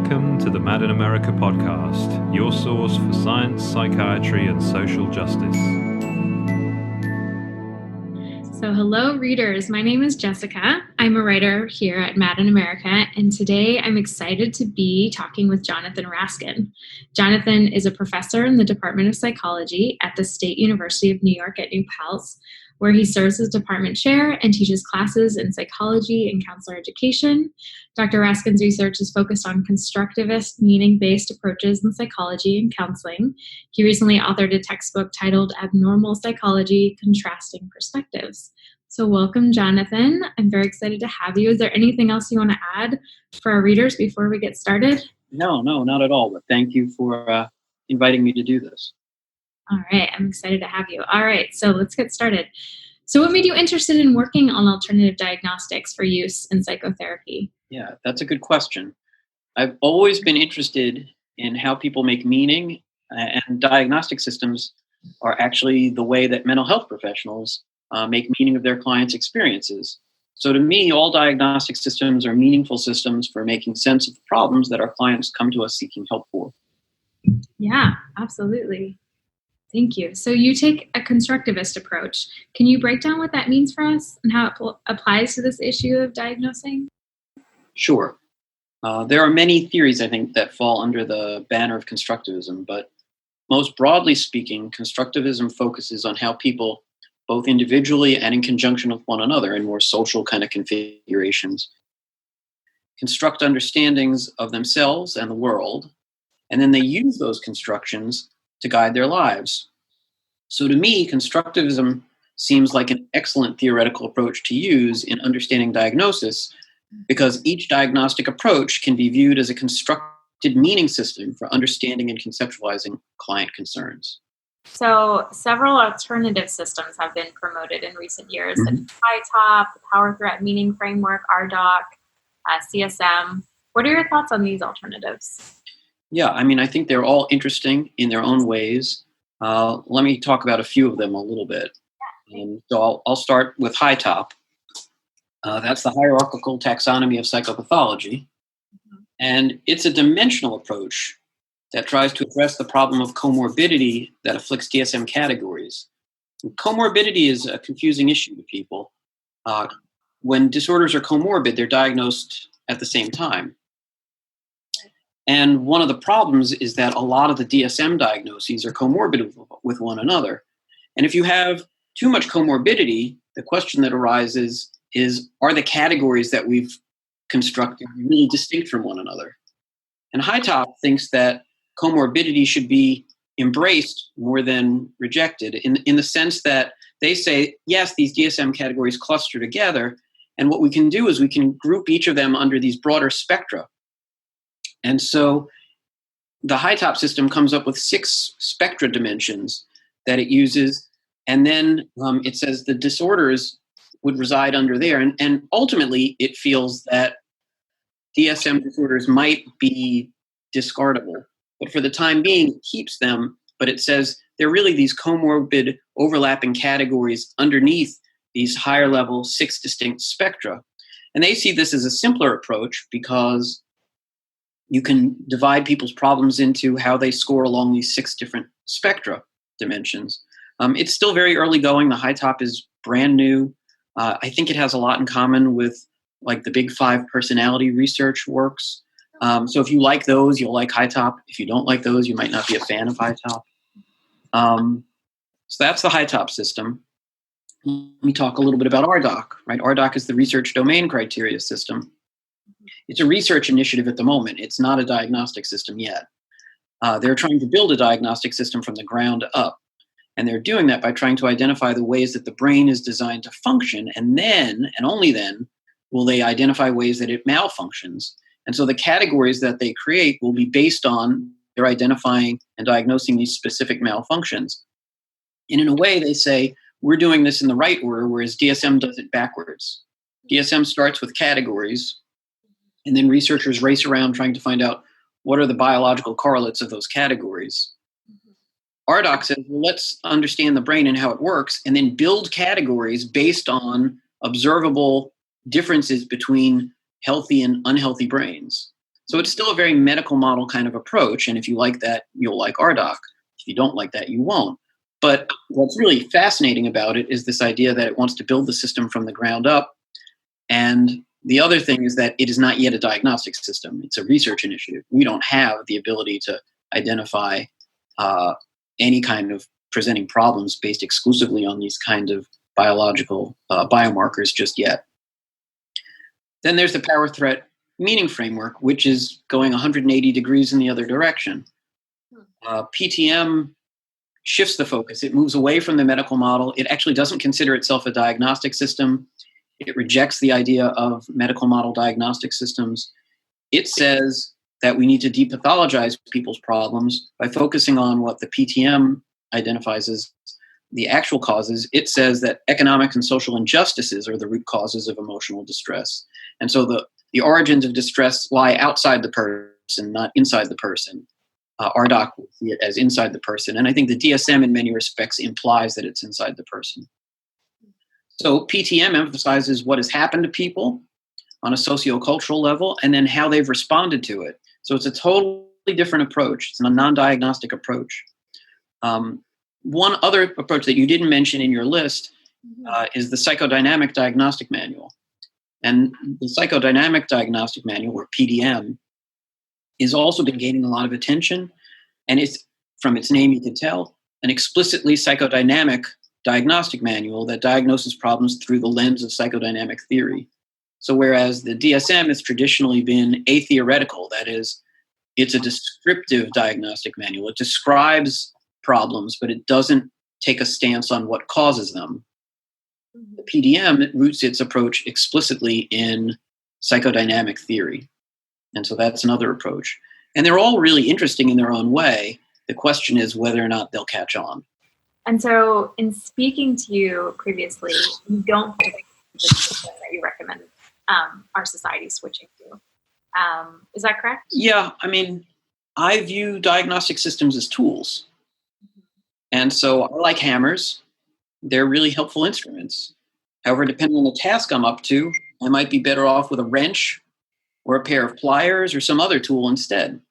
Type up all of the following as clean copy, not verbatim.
Welcome to the Mad in America podcast, your source for science, psychiatry, and social justice. So hello, readers. My name is Jessica. I'm a writer here at Mad in America, and today I'm excited to be talking with Jonathan Raskin. Jonathan is a professor in the Department of Psychology at the State University of New York at New Paltz, where he serves as department chair and teaches classes in psychology and counselor education. Dr. Raskin's research is focused on constructivist, meaning-based approaches in psychology and counseling. He recently authored a textbook titled Abnormal Psychology: Contrasting Perspectives. So welcome, Jonathan. I'm very excited to have you. Is there anything else you want to add for our readers before we get started? No, not at all. But thank you for inviting me to do this. All right, I'm excited to have you. All right, so let's get started. So what made you interested in working on alternative diagnostics for use in psychotherapy? Yeah, that's a good question. I've always been interested in how people make meaning, and diagnostic systems are actually the way that mental health professionals make meaning of their clients' experiences. So to me, all diagnostic systems are meaningful systems for making sense of the problems that our clients come to us seeking help for. Yeah, absolutely. Thank you. So you take a constructivist approach. Can you break down what that means for us and how it applies to this issue of diagnosing? Sure. There are many theories, I think, that fall under the banner of constructivism, but most broadly speaking, constructivism focuses on how people, both individually and in conjunction with one another in more social kind of configurations, construct understandings of themselves and the world, and then they use those constructions to guide their lives. So to me, constructivism seems like an excellent theoretical approach to use in understanding diagnosis, because each diagnostic approach can be viewed as a constructed meaning system for understanding and conceptualizing client concerns. So several alternative systems have been promoted in recent years, such as Wrapup, the Power Threat Meaning Framework, RDoC, CSM. What are your thoughts on these alternatives? Yeah, I think they're all interesting in their own ways. Let me talk about a few of them a little bit. So I'll start with Wrapup. That's the hierarchical taxonomy of psychopathology. And it's a dimensional approach that tries to address the problem of comorbidity that afflicts DSM categories. And comorbidity is a confusing issue to people. When disorders are comorbid, they're diagnosed at the same time. And one of the problems is that a lot of the DSM diagnoses are comorbid with one another. And if you have too much comorbidity, the question that arises is, are the categories that we've constructed really distinct from one another? And Wrapup thinks that comorbidity should be embraced more than rejected, in the sense that they say, yes, these DSM categories cluster together, and what we can do is we can group each of them under these broader spectra. And so the Wrapup system comes up with 6 spectra dimensions that it uses, and then it says the disorders would reside under there. And ultimately, it feels that DSM disorders might be discardable. But for the time being, it keeps them, but it says they're really these comorbid overlapping categories underneath these higher level 6 distinct spectra. And they see this as a simpler approach because you can divide people's problems into how they score along these 6 different spectra dimensions. It's still very early going. The Wrapup is brand new. I think it has a lot in common with like the Big 5 personality research works. So if you like those, you'll like Wrapup. If you don't like those, you might not be a fan of Wrapup. So that's the Wrapup system. Let me talk a little bit about RDoC, right? RDoC is the research domain criteria system. It's a research initiative at the moment. It's not a diagnostic system yet. They're trying to build a diagnostic system from the ground up. And they're doing that by trying to identify the ways that the brain is designed to function. And then, and only then, will they identify ways that it malfunctions. And so the categories that they create will be based on their identifying and diagnosing these specific malfunctions. And in a way, they say, we're doing this in the right order, whereas DSM does it backwards. DSM starts with categories, and then researchers race around trying to find out what are the biological correlates of those categories. RDoC says, well, let's understand the brain and how it works, and then build categories based on observable differences between healthy and unhealthy brains. So it's still a very medical model kind of approach. And if you like that, you'll like RDoC. If you don't like that, you won't. But what's really fascinating about it is this idea that it wants to build the system from the ground up. And the other thing is that it is not yet a diagnostic system. It's a research initiative. We don't have the ability to identify any kind of presenting problems based exclusively on these kind of biological biomarkers just yet. Then there's the power threat meaning framework, which is going 180 degrees in the other direction. PTM shifts the focus. It moves away from the medical model. It actually doesn't consider itself a diagnostic system. It rejects the idea of medical model diagnostic systems. It says that we need to depathologize people's problems by focusing on what the PTM identifies as the actual causes. It says that economic and social injustices are the root causes of emotional distress. And so the origins of distress lie outside the person, not inside the person. RDoC will see it as inside the person. And I think the DSM in many respects implies that it's inside the person. So PTM emphasizes what has happened to people on a sociocultural level and then how they've responded to it. So it's a totally different approach. It's a non-diagnostic approach. One other approach that you didn't mention in your list is the Psychodynamic Diagnostic Manual. And the Psychodynamic Diagnostic Manual, or PDM, has also been gaining a lot of attention. And it's, from its name, you can tell, an explicitly psychodynamic diagnostic manual that diagnoses problems through the lens of psychodynamic theory. So whereas the DSM has traditionally been atheoretical, that is, it's a descriptive diagnostic manual. It describes problems, but it doesn't take a stance on what causes them. The PDM roots its approach explicitly in psychodynamic theory. And so that's another approach. And they're all really interesting in their own way. The question is whether or not they'll catch on. And so in speaking to you previously, you don't think the system that you recommend our society switching to. Is that correct? Yeah, I mean, I view diagnostic systems as tools. And so I like hammers. They're really helpful instruments. However, depending on the task I'm up to, I might be better off with a wrench or a pair of pliers or some other tool instead.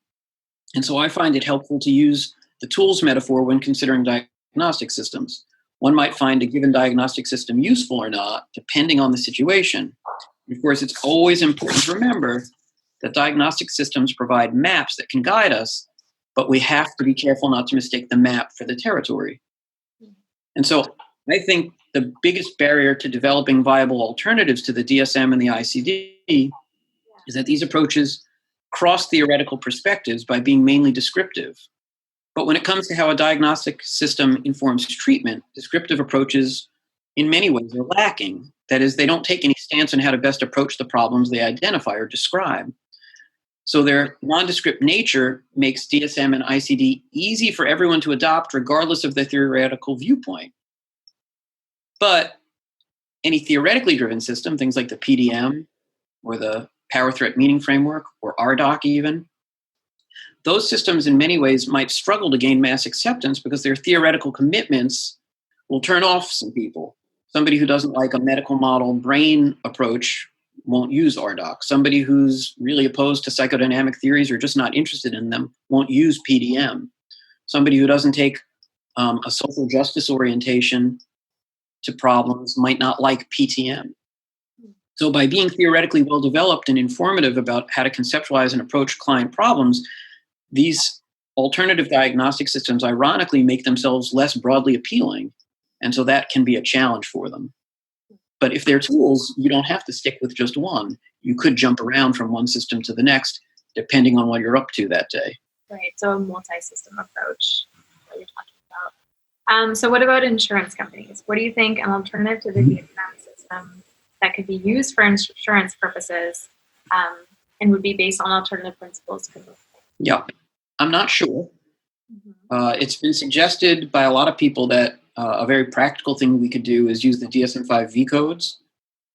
And so I find it helpful to use the tools metaphor when considering diagnostic systems. One might find a given diagnostic system useful or not, depending on the situation. Of course, it's always important to remember that diagnostic systems provide maps that can guide us, but we have to be careful not to mistake the map for the territory. And so I think the biggest barrier to developing viable alternatives to the DSM and the ICD is that these approaches cross theoretical perspectives by being mainly descriptive. But when it comes to how a diagnostic system informs treatment, descriptive approaches in many ways are lacking. That is, they don't take any stance on how to best approach the problems they identify or describe. So their nondescript nature makes DSM and ICD easy for everyone to adopt regardless of their theoretical viewpoint. But any theoretically driven system, things like the PDM or the Power Threat Meaning Framework or RDoC even, those systems in many ways might struggle to gain mass acceptance because their theoretical commitments will turn off some people. Somebody who doesn't like a medical model brain approach won't use RDoC. Somebody who's really opposed to psychodynamic theories or just not interested in them won't use PDM. Somebody who doesn't take a social justice orientation to problems might not like PTM. So by being theoretically well-developed and informative about how to conceptualize and approach client problems, these alternative diagnostic systems ironically make themselves less broadly appealing. And so that can be a challenge for them. But if they're tools, you don't have to stick with just one. You could jump around from one system to the next, depending on what you're up to that day. Right, so a multi-system approach, what you're talking about. So what about insurance companies? What do you think an alternative to the DSM system that could be used for insurance purposes and would be based on alternative principles could look like? Yeah, I'm not sure. It's been suggested by a lot of people that a very practical thing we could do is use the DSM-5 V codes,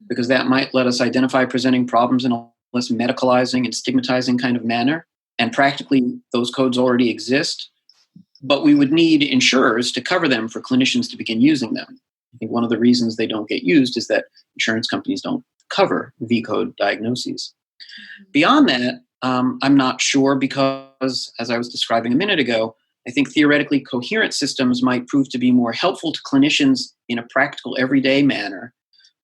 because that might let us identify presenting problems in a less medicalizing and stigmatizing kind of manner. And practically, those codes already exist, but we would need insurers to cover them for clinicians to begin using them. I think one of the reasons they don't get used is that insurance companies don't cover V code diagnoses. Beyond that, I'm not sure because, as I was describing a minute ago, I think theoretically coherent systems might prove to be more helpful to clinicians in a practical, everyday manner,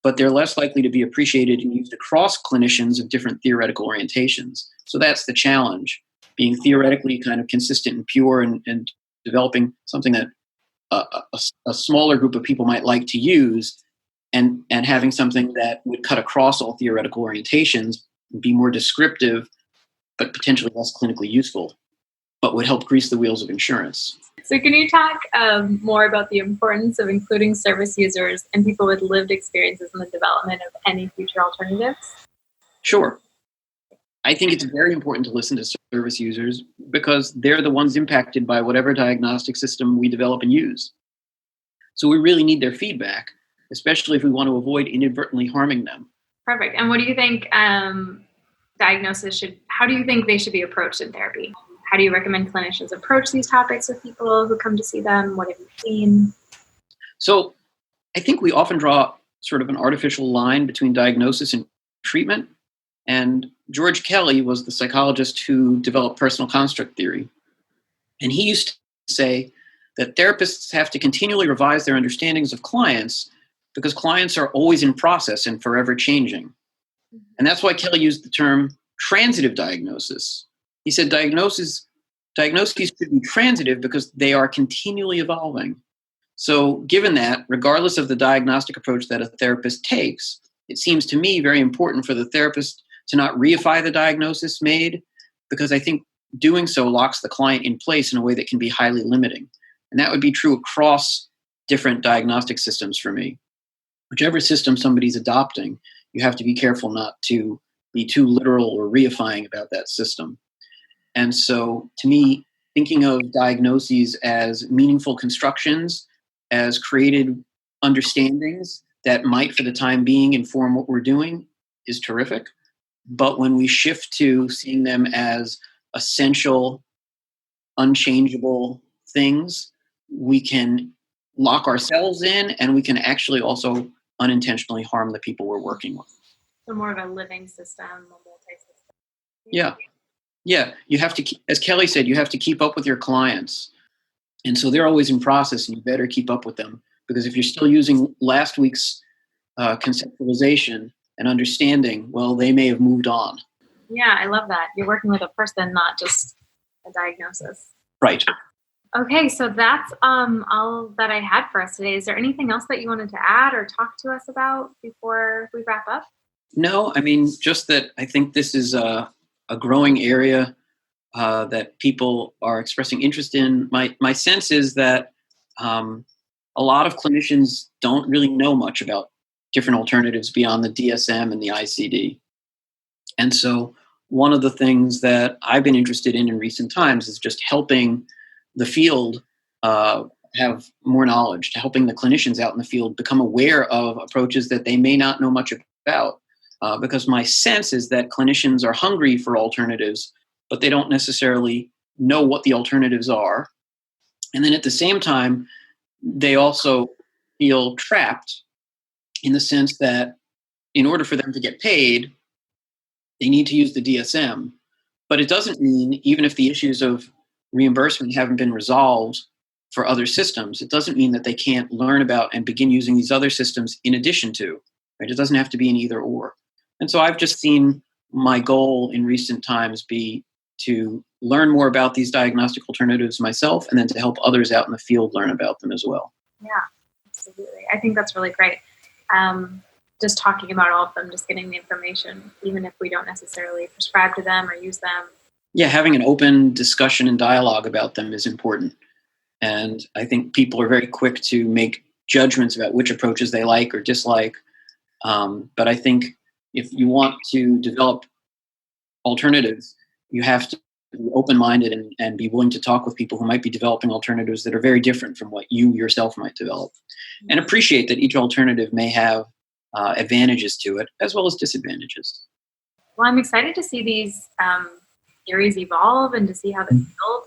but they're less likely to be appreciated and used across clinicians of different theoretical orientations. So that's the challenge, being theoretically kind of consistent and pure and developing something that a smaller group of people might like to use, and having something that would cut across all theoretical orientations, be more descriptive, but potentially less clinically useful, but would help grease the wheels of insurance. So can you talk more about the importance of including service users and people with lived experiences in the development of any future alternatives? Sure. I think it's very important to listen to service users because they're the ones impacted by whatever diagnostic system we develop and use. So we really need their feedback, especially if we want to avoid inadvertently harming them. Perfect. And what do you think how do you think they should be approached in therapy? How do you recommend clinicians approach these topics with people who come to see them? What have you seen? So I think we often draw sort of an artificial line between diagnosis and treatment. And George Kelly was the psychologist who developed personal construct theory. And he used to say that therapists have to continually revise their understandings of clients because clients are always in process and forever changing. And that's why Kelly used the term transitive diagnosis. He said diagnoses should be transitive because they are continually evolving. So given that, regardless of the diagnostic approach that a therapist takes, it seems to me very important for the therapist to not reify the diagnosis made, because I think doing so locks the client in place in a way that can be highly limiting. And that would be true across different diagnostic systems for me. Whichever system somebody's adopting, you have to be careful not to be too literal or reifying about that system. And so, to me, thinking of diagnoses as meaningful constructions, as created understandings that might, for the time being, inform what we're doing is terrific. But when we shift to seeing them as essential, unchangeable things, we can lock ourselves in, and we can actually also unintentionally harm the people we're working with. So more of a living system, a multi-system. Yeah. You have to, as Kelly said, you have to keep up with your clients. And so they're always in process, and you better keep up with them. Because if you're still using last week's conceptualization and understanding, well, they may have moved on. Yeah, I love that. You're working with a person, not just a diagnosis. Right. Okay, so that's all that I had for us today. Is there anything else that you wanted to add or talk to us about before we wrap up? No, I mean, just that I think this is a growing area that people are expressing interest in. My sense is that a lot of clinicians don't really know much about different alternatives beyond the DSM and the ICD. And so one of the things that I've been interested in recent times is just helping the field have more knowledge, to helping the clinicians out in the field become aware of approaches that they may not know much about. Because my sense is that clinicians are hungry for alternatives, but they don't necessarily know what the alternatives are. And then at the same time, they also feel trapped in the sense that in order for them to get paid, they need to use the DSM. But it doesn't mean, even if the issues of reimbursement haven't been resolved for other systems, it doesn't mean that they can't learn about and begin using these other systems in addition to. Right? It doesn't have to be an either or. And so I've just seen my goal in recent times be to learn more about these diagnostic alternatives myself, and then to help others out in the field learn about them as well. Yeah, absolutely. I think that's really great. Just talking about all of them, just getting the information, even if we don't necessarily prescribe to them or use them. Yeah, having an open discussion and dialogue about them is important. And I think people are very quick to make judgments about which approaches they like or dislike. But I think if you want to develop alternatives, you have to be open-minded and be willing to talk with people who might be developing alternatives that are very different from what you yourself might develop. And appreciate that each alternative may have advantages to it as well as disadvantages. Well, I'm excited to see these theories evolve and to see how the field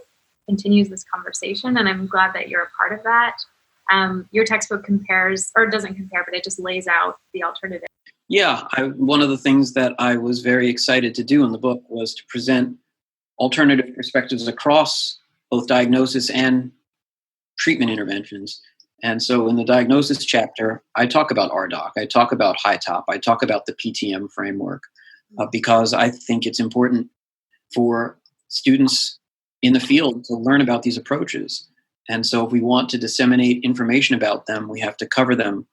continues this conversation. And I'm glad that you're a part of that. Your textbook compares, or doesn't compare, but it just lays out the alternative. Yeah, one of the things that I was very excited to do in the book was to present alternative perspectives across both diagnosis and treatment interventions. And so in the diagnosis chapter, I talk about RDoC, I talk about HiTOP, I talk about the PTM framework, because I think it's important for students in the field to learn about these approaches. And so if we want to disseminate information about them, we have to cover them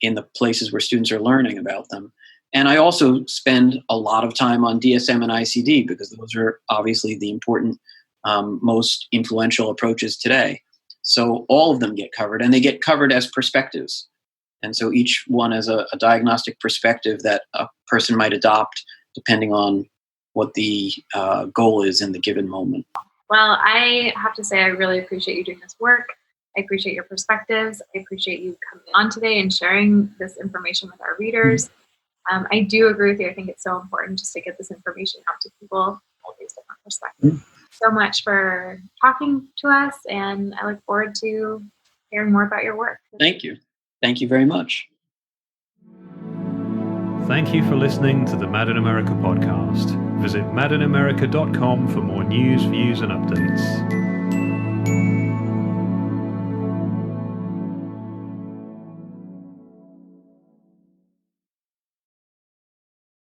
in the places where students are learning about them. And I also spend a lot of time on DSM and ICD because those are obviously the important, most influential approaches today. So all of them get covered, and they get covered as perspectives. And so each one has a diagnostic perspective that a person might adopt depending on what the goal is in the given moment. Well, I have to say I really appreciate you doing this work. I appreciate your perspectives. I appreciate you coming on today and sharing this information with our readers. I do agree with you. I think it's so important just to get this information out to people, all these different perspectives. So much for talking to us, and I look forward to hearing more about your work. Thank you. Thank you very much. Thank you for listening to the Mad in America podcast. Visit madinamerica.com for more news, views, and updates.